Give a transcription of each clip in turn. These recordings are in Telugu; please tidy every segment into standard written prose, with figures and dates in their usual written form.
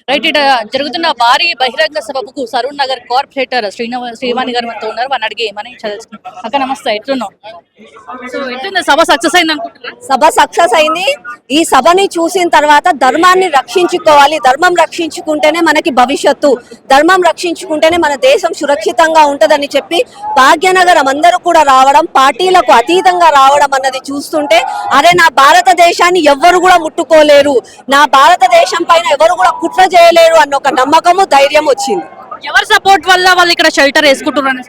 రైట్ ఇట జరుగుతున్న భారీ బహిరంగ సభకు సరూర్ నగర్ కార్పొరేటర్ శ్రీవాణి గారు మనతో ఉన్నారు. వాళ్ళని అడిగి ఏమని తెలుసుకుందాం. అక్క నమస్తే, ఎట్లున్నావు? సో ఎట్లుంది సభ? సక్సెస్ అయింది అనుకుంటున్నా? సభ సక్సెస్ అయింది. ఈ సభని చూసిన తర్వాత ధర్మాన్ని రక్షించుకోవాలి. ధర్మం రక్షించుకుంటేనే మనకి భవిష్యత్తు, ధర్మం రక్షించుకుంటేనే మన దేశం సురక్షితంగా ఉంటదని చెప్పి భాగ్యనగరం అందరూ కూడా రావడం, పార్టీలకు అతీతంగా రావడం అన్నది చూస్తుంటే అరే నా భారతదేశాన్ని ఎవ్వరు కూడా ముట్టుకోలేరు, నా భారతదేశం పైన ఎవరు కూడా కుట్ర చేయలేరు అన్న ఒక నమ్మకము, ధైర్యం వచ్చింది. ఎవరి సపోర్ట్ వల్ల వాళ్ళు ఇక్కడ షెల్టర్ వేసుకుంటున్నారు?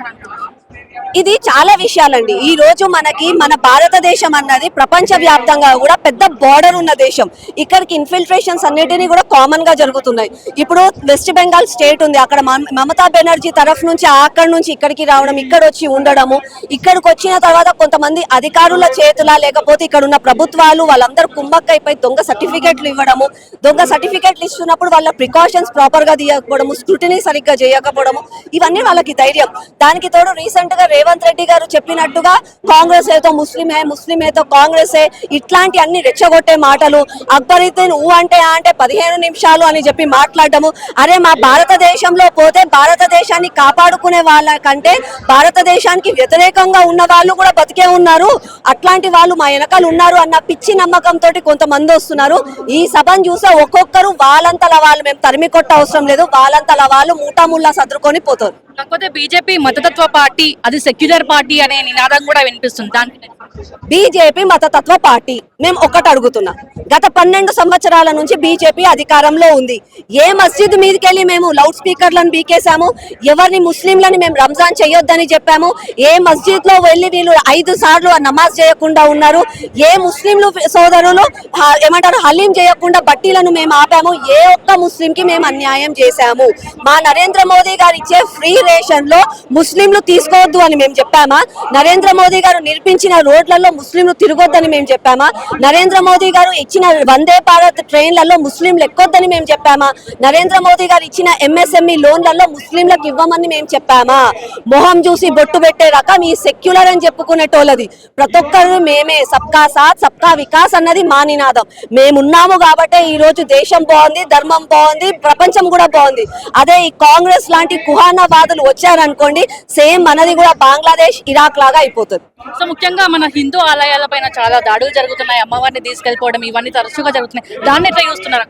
ఇది చాలా విషయాలండి. ఈ రోజు మనకి మన భారతదేశం అన్నది ప్రపంచ వ్యాప్తంగా కూడా పెద్ద బార్డర్ ఉన్న దేశం. ఇక్కడికి ఇన్ఫిల్ట్రేషన్స్ అన్నిటినీ కూడా కామన్ గా జరుగుతున్నాయి. ఇప్పుడు వెస్ట్ బెంగాల్ స్టేట్ ఉంది, అక్కడ మమతా బెనర్జీ తరఫు నుంచి అక్కడి నుంచి ఇక్కడికి రావడం, ఇక్కడ వచ్చి ఉండడము, ఇక్కడికి వచ్చిన తర్వాత కొంతమంది అధికారుల చేతుల లేకపోతే ఇక్కడ ఉన్న ప్రభుత్వాలు వాళ్ళందరూ కుమ్మక్కైపోయి దొంగ సర్టిఫికెట్లు ఇవ్వడము, దొంగ సర్టిఫికెట్లు ఇస్తున్నప్పుడు వాళ్ళ ప్రికాషన్స్ ప్రాపర్ గా తీయకపోవడము, స్క్రూటినీ సరిగ్గా చేయకపోవడము, ఇవన్నీ వాళ్ళకి ధైర్యం. దానికి తోడు రీసెంట్ గా రేవంత్ రెడ్డి గారు చెప్పినట్టుగా కాంగ్రెస్ ఏతో ముస్లిమే, ముస్లిం ఏతో కాంగ్రెసే, ఇట్లాంటి అన్ని రెచ్చగొట్టే మాటలు, అక్బరుద్దీన్ ఊ అంటే 15 నిమిషాలు అని చెప్పి మాట్లాడటము. అరే మా భారతదేశంలో పోతే భారతదేశాన్ని కాపాడుకునే వాళ్ళ కంటే భారతదేశానికి వ్యతిరేకంగా ఉన్న వాళ్ళు కూడా బతికే ఉన్నారు, అట్లాంటి వాళ్ళు మా వెనకాల ఉన్నారు అన్న పిచ్చి నమ్మకంతో కొంతమంది వస్తున్నారు. ఈ సభను చూసే ఒక్కొక్కరు వాళ్ళంతలా వాళ్ళు మేము తరిమి కొట్ట అవసరం లేదు, వాళ్ళంతలా వాళ్ళు మూటాముల్లా సర్దుకొని పోతారు. కాకపోతే బీజేపీ మతతత్వ పార్టీ, అది సెక్యులర్ పార్టీ అనే నినాదం కూడా వినిపిస్తుంది. దానికి బీజేపీ మతతత్వ పార్టీ. మేము ఒకటి అడుగుతున్నా, గత 12 సంవత్సరాల నుంచి బీజేపీ అధికారంలో ఉంది. ఏ మస్జిద్ మీదకెళ్ళి మేము లౌడ్ స్పీకర్లను బీకేసాము? ఎవరిని ముస్లింలని మేము రంజాన్ చేయొద్దని చెప్పాము? ఏ మస్జిద్ లో వెళ్ళి వీళ్ళు 5 సార్లు నమాజ్ చేయకుండా ఉన్నారు? ఏ ముస్లింలు సోదరులు ఏమంటారు హలీం చేయకుండా బట్టీలను మేము ఆపాము? ఏ ఒక్క ముస్లిం కి మేము అన్యాయం చేశాము? మా నరేంద్ర మోదీ గారు ఇచ్చే ఫ్రీ రేషన్ లో ముస్లింలు తీసుకోవద్దు అని మేము చెప్పామా? నరేంద్ర మోదీ గారు నిర్మించిన రోడ్లలో ముస్లింలు తిరగొద్దని మేము చెప్పామా? నరేంద్ర మోదీ గారు ఇచ్చిన వందే భారత్ ట్రైన్లలో ముస్లింలు ఎక్కొద్దని మేము చెప్పామా? నరేంద్ర మోదీ గారు ఇచ్చిన ఎంఎస్ఎంఈ లోన్లలో ముస్లింలకు ఇవ్వమని మేము చెప్పామా? మొహం చూసి బొట్టు పెట్టే రకం ఈ సెక్యులర్ అని చెప్పుకునేటోళ్ళది. ప్రతి ఒక్కరు మేమే, సబ్కా సాత్ సబ్కా వికాస్ అన్నది మా నినాదం. మేమున్నాము కాబట్టే ఈ రోజు దేశం బాగుంది, ధర్మం బాగుంది, ప్రపంచం కూడా బాగుంది. అదే ఈ కాంగ్రెస్ లాంటి కుహానా వాదులు వచ్చారనుకోండి, సేమ్ మనది కూడా బంగ్లాదేశ్, ఇరాక్ లాగా అయిపోతుంది. సో ముఖ్యంగా మన హిందూ ఆలయాల పైన చాలా దాడులు జరుగుతున్నాయి, అమ్మవారిని తీసుకెళ్లిపోవడం ఇవన్నీ తరచుగా జరుగుతున్నాయి. దాన్ని ఎట్లా చూస్తున్నారు?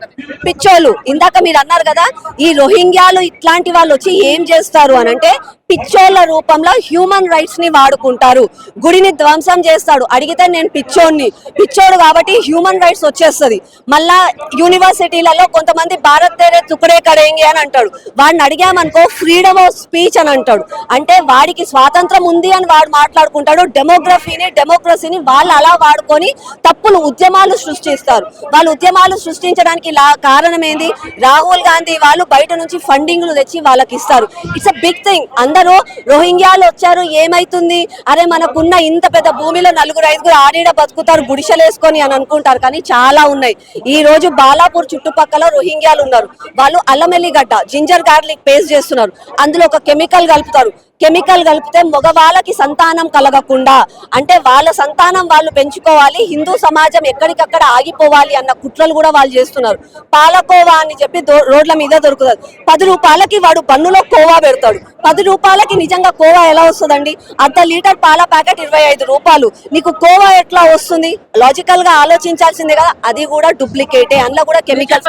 పిచ్చోళ్ళు ఇందాక మీరు అన్నారు కదా, ఈ రోహింగ్యాలు ఇట్లాంటి వాళ్ళు వచ్చి ఏం చేస్తారు అని అంటే పిచ్చోళ్ళ రూపంలో హ్యూమన్ రైట్స్ ని వాడుకుంటారు. గుడిని ధ్వంసం చేస్తాడు, అడిగితే నేను పిచ్చోడు కాబట్టి హ్యూమన్ రైట్స్ వచ్చేస్తుంది. మళ్ళా యూనివర్సిటీలలో కొంతమంది భారత్ తేరే తుకడే కడేంగి అని అంటాడు. వాడిని అడిగామనుకో ఫ్రీడమ్ ఆఫ్ స్పీచ్ అని అంటాడు. అంటే వాడికి స్వాతంత్రం ఉంది అని వాడు మాట్లాడుకుంటాడు. డెమోక్రసీని వాళ్ళు అలా వాడుకొని తప్పులు ఉద్యమాలు సృష్టిస్తారు. వాళ్ళు ఉద్యమాలు సృష్టించడానికి కారణం ఏంది? రాహుల్ గాంధీ వాళ్ళు బయట నుంచి ఫండింగ్లు తెచ్చి వాళ్ళకి ఇస్తారు. It's a big thing. అందరూ రోహింగ్యాలు వచ్చారు ఏమైతుంది, అరే మనకున్న ఇంత పెద్ద భూమిలో 4-5 ఆడిడ బతుకుతారు గుడిసెలేసుకొని అని అనుకుంటారు. కానీ చాలా ఉన్నాయి. ఈ రోజు బాలాపూర్ చుట్టుపక్కల రోహింగ్యాలు ఉన్నారు. వాళ్ళు అల్లం ఎల్లిగడ్డ, జింజర్ గార్లిక్ పేస్ట్ చేస్తున్నారు. అందులో ఒక కెమికల్ కలుపుతారు. కెమికల్ కలిపితే మగవాళ్ళకి సంతానం కలగకుండా, అంటే వాళ్ళ సంతానం వాళ్ళు పెంచుకోవాలి, హిందూ సమాజం ఎక్కడికక్కడ ఆగిపోవాలి అన్న కుట్రలు కూడా వాళ్ళు చేస్తున్నారు. పాలకోవా అని చెప్పి రోడ్ల మీద దొరుకుతుంది. 10 రూపాయలకి వాడు బన్నులో కోవా పెడతాడు. 10 రూపాయలకి నిజంగా కోవా ఎలా వస్తుందండి? అర్ధ లీటర్ పాల ప్యాకెట్ 25 రూపాయలు. నీకు కోవా ఎట్లా వస్తుంది? లాజికల్ గా ఆలోచించాల్సిందే కదా. అది కూడా డూప్లికేటే, అందులో కూడా కెమికల్స్.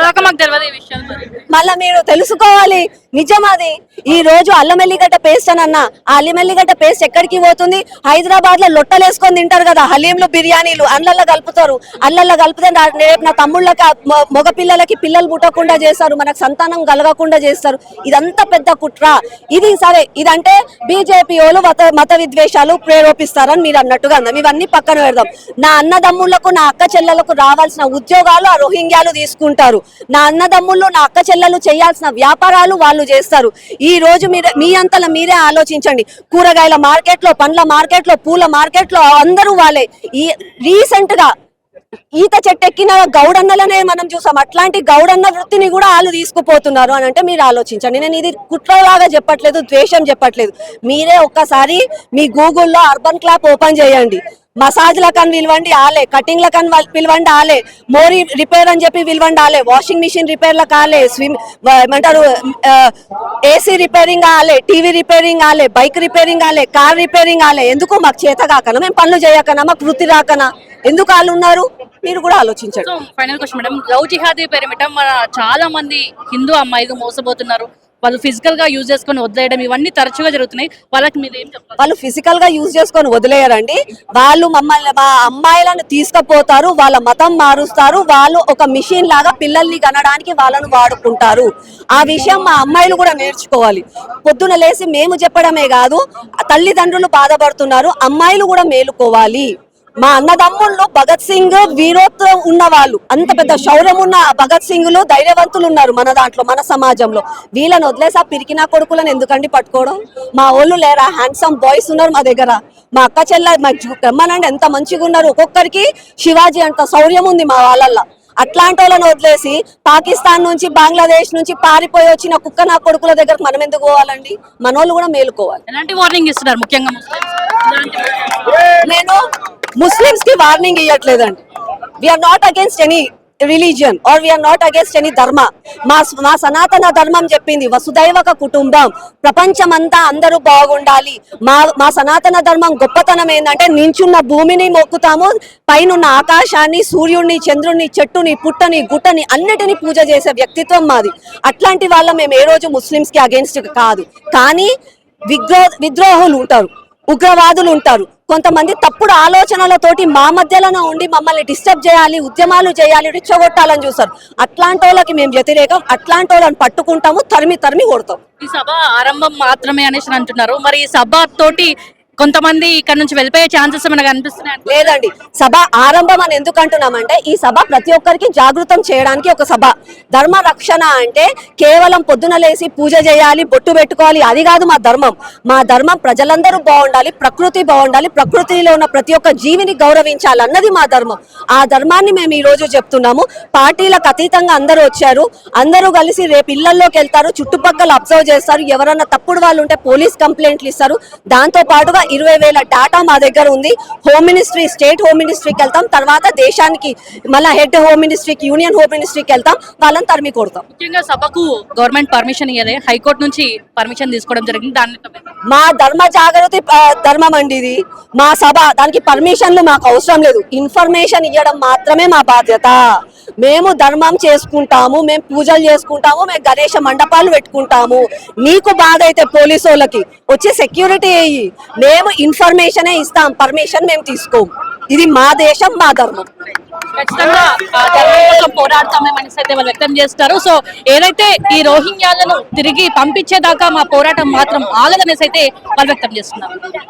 మళ్ళీ మీరు తెలుసుకోవాలి నిజం అది. ఈ రోజు అల్లం ఎల్లిగడ్డ పేస్ట్ అని అన్నా, ఆ అల్లం ఎల్లిగడ్డ పేస్ట్ ఎక్కడికి పోతుంది? హైదరాబాద్ లో లొట్టలేసుకొని తింటారు కదా, హలీంలు, బిర్యానీలు, అల్లల్లో కలుపుతారు. అల్లల్లో కలిపితే రేపు నా తమ్ముళ్ళకి, మగ పిల్లలకి పిల్లలు పుట్టకుండా చేస్తారు, మనకు సంతానం కలగకుండా చేస్తారు. ఇదంతా పెద్ద కుట్ర. ఇది సరే, ఇదంటే బీజేపీ వాళ్ళు మత విద్వేషాలు ప్రేరేపిస్తారని మీరు అన్నట్టుగా అందాం. ఇవన్నీ పక్కన పెడదాం. నా అన్నదమ్ముళ్లకు, నా అక్క చెల్లెలకు రావాల్సిన ఉద్యోగాలు ఆ రోహింగ్యాలు తీసుకుంటారు. నా అన్నదమ్ముళ్ళు, నా అక్క చెల్లెలు చేయాల్సిన వ్యాపారాలు వాళ్ళు చేస్తారు. ఈ రోజు మీ అంతలో మీరే ఆలోచించండి. కూరగాయల మార్కెట్ లో, పండ్ల మార్కెట్ లో, పూల మార్కెట్ లో అందరూ వాళ్ళే. ఈ రీసెంట్ గా ఈత చెట్టెక్కిన గౌడన్నలనే మనం చూసాం. అట్లాంటి గౌడన్న వృత్తిని కూడా వాళ్ళు తీసుకుపోతున్నారు అని అంటే మీరు ఆలోచించండి. నేను ఇది కుట్రలాగా చెప్పట్లేదు, ద్వేషం చెప్పట్లేదు. మీరే ఒక్కసారి మీ గూగుల్లో అర్బన్ క్లాప్ ఓపెన్ చేయండి. మసాజ్లకని పిలవండి ఆలే, కటింగ్లకని పిలవండి ఆలే, మోరీ రిపేర్ అని చెప్పి పిలవండి ఆలే, వాషింగ్ మిషన్ రిపేర్లకు ఆలే, ఏమంటారు ఏసీ రిపేరింగ్ ఆలే, టీవీ రిపేరింగ్ ఆలే, బైక్ రిపేరింగ్ ఆలే, కార్ రిపేరింగ్ ఆలే. ఎందుకు మాకు చేత కాకనా, మేము పనులు చేయకనా, మాకు వృత్తి రాకనా, ఎందుకు వాళ్ళు ఉన్నారు? మీరు కూడా ఆలోచించండి. So final question madam, love jihadi పేరిట మన చాలా మంది హిందూ అమ్మాయిలు మోసపోతున్నారు. వాళ్ళు ఫిజికల్ గా యూజ్ చేసుకొని వదిలేయడం ఇవన్నీ తరచుగా జరుగుతున్నాయి. వాళ్ళకి మీరు ఏం చెప్తారు? వాళ్ళు ఫిజికల్ గా యూజ్ చేసుకొని వదిలేయరండి. వాళ్ళు మమ్మల్ని, మా అమ్మాయిలను తీసుకుపోతారు, వాళ్ళ మతం మారుస్తారు, వాళ్ళు ఒక మిషన్ లాగా పిల్లల్ని కనడానికి వాళ్ళను వాడుకుంటారు. ఆ విషయం మా అమ్మాయిలు కూడా నేర్చుకోవాలి. పొద్దున లేసి మేము చెప్పడమే కాదు, తల్లిదండ్రులు బాధపడుతున్నారు, అమ్మాయిలు కూడా మేలుకోవాలి. మా అన్నదమ్ముళ్ళు భగత్ సింగ్ వీరోత్వం ఉన్న వాళ్ళు, అంత పెద్ద శౌర్యం ఉన్న భగత్ సింగ్లు, ధైర్యవంతులు ఉన్నారు మన దాంట్లో, మన సమాజంలో. వీళ్ళని వదిలేసా పిరికినా కొడుకులను ఎందుకండి పట్టుకోవడం? మా వాళ్ళు లేరా? హ్యాండ్సమ్ బాయ్స్ ఉన్నారు మా దగ్గర. మా అక్క చెల్ల రమ్మనండి, ఎంత మంచిగా ఉన్నారు. ఒక్కొక్కరికి శివాజీ అంత శౌర్యం ఉంది మా వాళ్ళల్లో. అట్లాంటి వాళ్ళని వదిలేసి పాకిస్తాన్ నుంచి, బంగ్లాదేశ్ నుంచి పారిపోయి వచ్చిన కుక్క నా కొడుకుల దగ్గరకు మనం ఎందుకు పోవాలండి? మనోళ్ళు కూడా మేలుకోవాలి. ఎలాంటి వార్నింగ్ ఇస్తున్నారు ముఖ్యంగా నేను ముస్లిమ్స్ కి వార్నింగ్ ఇవ్వట్లేదండి. We are not against any religion or we are not against any dharma. మా సనాతన ధర్మం చెప్పింది వసుదైవక కుటుంబం, ప్రపంచమంతా అందరూ బాగుండాలి. మా సనాతన ధర్మం గొప్పతనం ఏంటంటే, నించున్న భూమిని మొక్కుతాము, పైనున్న ఆకాశాన్ని, సూర్యుడిని, చంద్రుడిని, చెట్టుని, పుట్టని, గుట్టని అన్నిటిని పూజ చేసే వ్యక్తిత్వం మాది. అట్లాంటి వాళ్ళ మేము ఏ రోజు ముస్లిమ్స్ కి అగేన్స్ట్ కాదు. కానీ విద్రోహులు ఉంటారు, ఉగ్రవాదులు ఉంటారు, కొంతమంది తప్పుడు ఆలోచనలతోటి మా మధ్యలోనే ఉండి మమ్మల్ని డిస్టర్బ్ చేయాలి, ఉద్యమాలు చేయాలి, రెచ్చగొట్టాలని చూస్తారు. అట్లాంటి వాళ్ళకి మేము వ్యతిరేకం. అట్లాంటి వాళ్ళని పట్టుకుంటాము, తరిమి కొడతాం. ఈ సభ ఆరంభం మాత్రమే అనేసి అంటున్నారు. మరి ఈ సభ తోటి కొంతమంది ఇక్కడ నుంచి వెళ్ళిపోయే ఛాన్సెస్ మనకు అనిపిస్తున్నాయి. లేదండి, సభ ఆరంభం అని ఎందుకు అంటున్నామంటే, ఈ సభ ప్రతి ఒక్కరికి జాగృతం చేయడానికి ఒక సభ. ధర్మ రక్షణ అంటే కేవలం పొద్దున లేసి పూజ చేయాలి, బొట్టు పెట్టుకోవాలి, అది కాదు మా ధర్మం. మా ధర్మం ప్రజలందరూ బాగుండాలి, ప్రకృతి బాగుండాలి, ప్రకృతిలో ఉన్న ప్రతి ఒక్క జీవిని గౌరవించాలి అన్నది మా ధర్మం. ఆ ధర్మాన్ని మేము ఈ రోజు చెప్తున్నాము. పార్టీలకు అతీతంగా అందరూ వచ్చారు, అందరూ కలిసి రేపు ఇళ్లలోకి వెళ్తారు, చుట్టుపక్కల అబ్జర్వ్ చేస్తారు, ఎవరన్నా తప్పుడు వాళ్ళు ఉంటే పోలీస్ కంప్లైంట్లు ఇస్తారు. దాంతో పాటుగా 20,000 డాటా మా దగ్గర ఉంది. హోమ్ మినిస్ట్రీ, స్టేట్ హోమ్ మినిస్ట్రీకి వెళ్తాం, తర్వాత దేశానికి మళ్ళీ హెడ్ హోమ్ మినిస్ట్రీకి, యూనియన్ హోమ్ మినిస్ట్రీకి వెళ్తాం, వాళ్ళని తరిమి కొడతాం. ముఖ్యంగా సభకు గవర్నమెంట్ పర్మిషన్ ఇవ్వలే, హైకోర్టు నుంచి పర్మిషన్ తీసుకోవడం జరిగింది. దాన్ని మా ధర్మ జాగృతి ధర్మం అండి ఇది. మా సభ, దానికి పర్మిషన్లు మాకు అవసరం లేదు. ఇన్ఫర్మేషన్ ఇవ్వడం మాత్రమే మా బాధ్యత. మేము ధర్మం చేసుకుంటాము, మేము పూజలు చేసుకుంటాము, మేము గణేష మండపాలు పెట్టుకుంటాము. మీకు బాధ అయితే పోలీసు వాళ్ళకి వచ్చి సెక్యూరిటీ అయ్యి, మేము ఇన్ఫర్మేషనే ఇస్తాం, పర్మిషన్ మేము తీసుకోము. ఇది మా దేశం, మా ధర్మం. ఖచ్చితంగా ఆ ధర్మం కోసం పోరాడతామని అయితే వాళ్ళు వ్యక్తం చేస్తారు. సో ఏదైతే ఈ రోహింగ్యాలను తిరిగి పంపించేదాకా మా పోరాటం మాత్రం ఆగదనేసి అయితే వాళ్ళు వ్యక్తం చేస్తున్నారు.